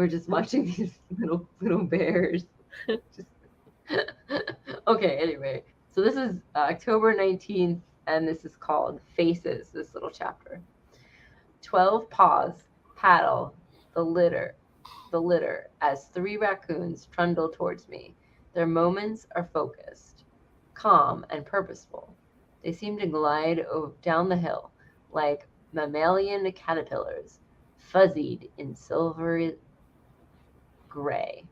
We're just watching these little bears. Okay, anyway. So this is October 19th, and this is called Faces, this little chapter. 12 paws paddle the litter as 3 raccoons trundle towards me. Their moments are focused, calm, and purposeful. They seem to glide down the hill like mammalian caterpillars, fuzzied in silvery gray.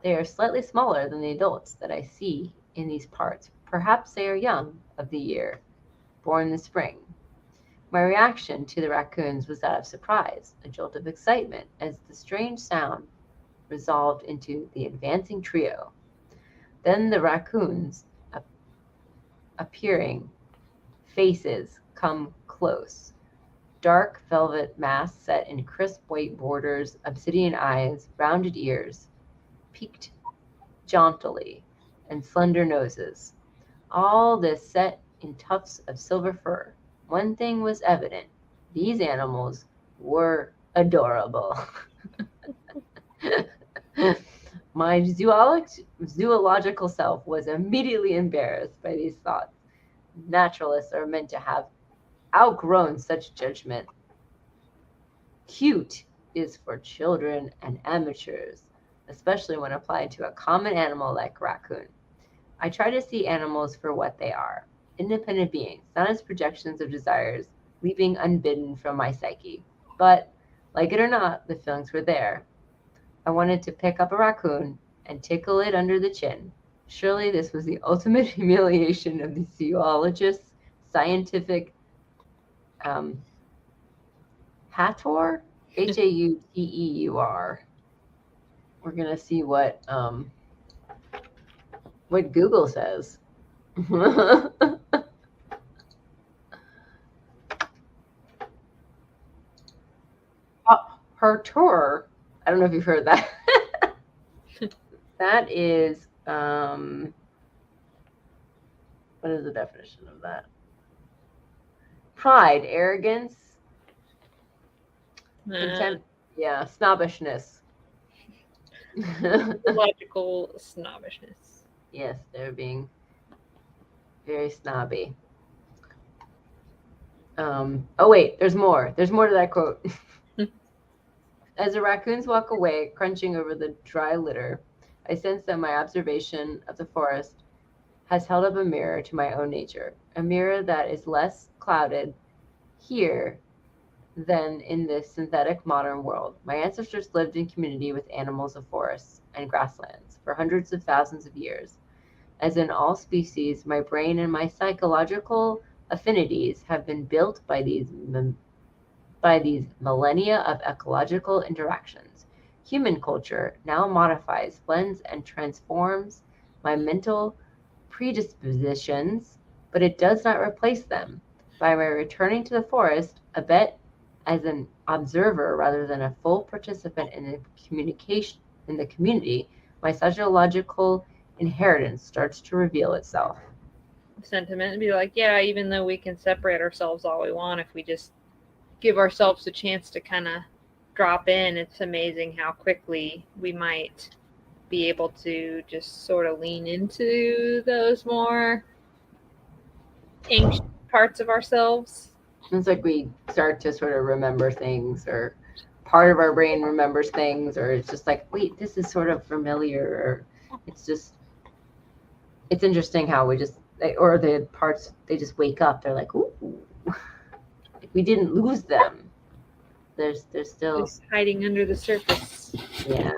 They are slightly smaller than the adults that I see in these parts. Perhaps they are young of the year, born in the spring. My reaction to the raccoons was that of surprise, a jolt of excitement, as the strange sound resolved into the advancing trio. Then the raccoons appearing faces come close. Dark velvet masks set in crisp white borders, obsidian eyes, rounded ears, peaked jauntily, and slender noses. All this set in tufts of silver fur. One thing was evident. These animals were adorable. My zoological self was immediately embarrassed by these thoughts. Naturalists are meant to have outgrown such judgment. Cute is for children and amateurs, especially when applied to a common animal like raccoon. I try to see animals for what they are, independent beings, not as projections of desires leaping unbidden from my psyche. But, like it or not, the feelings were there. I wanted to pick up a raccoon and tickle it under the chin. Surely this was the ultimate humiliation of the zoologist's scientific Hertour, Hauteur. We're gonna see what Google says. Hertour. I don't know if you've heard that. That is what is the definition of that? Pride, arrogance, contempt, snobbishness. Logical snobbishness. Yes, they're being very snobby. Oh wait, there's more. There's more to that quote. As the raccoons walk away, crunching over the dry litter, I sense that my observation of the forest has held up a mirror to my own nature, a mirror that is less clouded here than in this synthetic modern world. My ancestors lived in community with animals of forests and grasslands for hundreds of thousands of years. As in all species, my brain and my psychological affinities have been built by these millennia of ecological interactions. Human culture now modifies, blends, and transforms my mental predispositions, but it does not replace them. By my returning to the forest, a bit as an observer rather than a full participant in the community, my sociological inheritance starts to reveal itself. Sentiment and be like, yeah, even though we can separate ourselves all we want, if we just give ourselves a chance to kind of drop in, it's amazing how quickly we might be able to just sort of lean into those more ancient parts of ourselves. It's like we start to sort of remember things, or part of our brain remembers things, or it's just like, wait, this is sort of familiar, or it's interesting how we just, or the parts, they just wake up, they're like, ooh, we didn't lose them. There's still just hiding under the surface. Yeah.